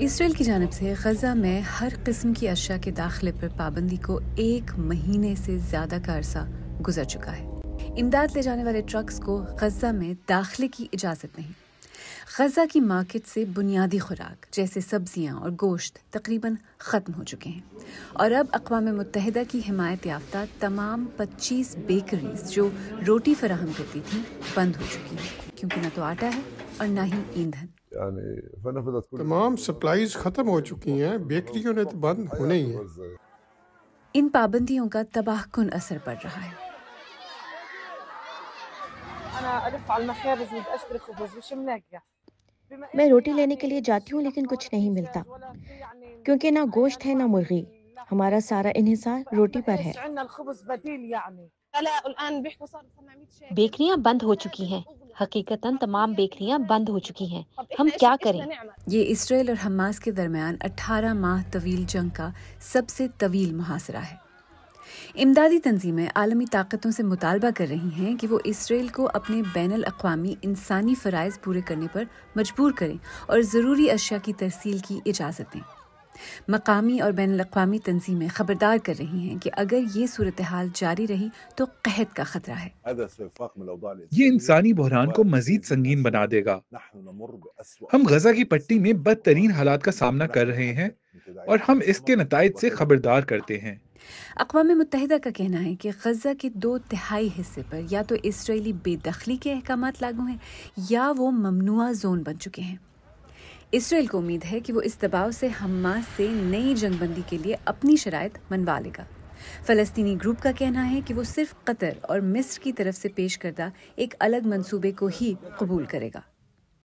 اسرائیل کی جانب سے غزہ میں ہر قسم کی اشیاء کے داخلے پر پابندی کو 1 مہینے سے زیادہ کا عرصہ گزر چکا ہے۔ امداد لے جانے والے ٹرکس کو غزہ میں داخلے کی اجازت نہیں۔ غزہ کی مارکیٹ سے بنیادی خوراک جیسے سبزیاں اور گوشت تقریباً ختم ہو چکے ہیں، اور اب اقوام متحدہ کی حمایت یافتہ تمام 25 بیکریز جو روٹی فراہم کرتی تھیں بند ہو چکی ہیں، کیونکہ نہ تو آٹا ہے اور نہ ہی ایندھن۔ تمام سپلائیز ختم ہو چکی ہیں، بیکریوں نے تو بند ہونے ہی ہیں۔ ان پابندیوں کا تباہ کن اثر پڑ رہا ہے۔ میں روٹی لینے کے لیے جاتی ہوں لیکن کچھ نہیں ملتا، کیونکہ نہ گوشت ہے نہ مرغی۔ ہمارا سارا انحصار روٹی پر ہے۔ بیکریاں بند ہو چکی ہیں، حقیقتاً تمام بیکریاں بند ہو چکی ہیں۔ ہم کیا کریں؟ یہ اسرائیل اور حماس کے درمیان 18 ماہ طویل جنگ کا سب سے طویل محاصرہ ہے۔ امدادی تنظیمیں عالمی طاقتوں سے مطالبہ کر رہی ہیں کہ وہ اسرائیل کو اپنے بین الاقوامی انسانی فرائض پورے کرنے پر مجبور کریں اور ضروری اشیاء کی ترسیل کی اجازت دیں۔ مقامی اور بین الاقوامی تنظیمیں خبردار کر رہی ہیں کہ اگر یہ صورتحال جاری رہی تو قحط کا خطرہ ہے۔ یہ انسانی بحران کو مزید سنگین بنا دے گا۔ ہم غزہ کی پٹی میں بدترین حالات کا سامنا کر رہے ہیں اور ہم اس کے نتائج سے خبردار کرتے ہیں۔ اقوام متحدہ کا کہنا ہے کہ غزہ کے 2/3 حصے پر یا تو اسرائیلی بے دخلی کے احکامات لاگو ہیں یا وہ ممنوعہ زون بن چکے ہیں۔ اسرائیل کو امید ہے کہ وہ اس دباؤ سے حماس سے نئی جنگ بندی کے لیے اپنی شرائط منوا لے گا۔ فلسطینی گروپ کا کہنا ہے کہ وہ صرف قطر اور مصر کی طرف سے پیش کردہ ایک الگ منصوبے کو ہی قبول کرے گا۔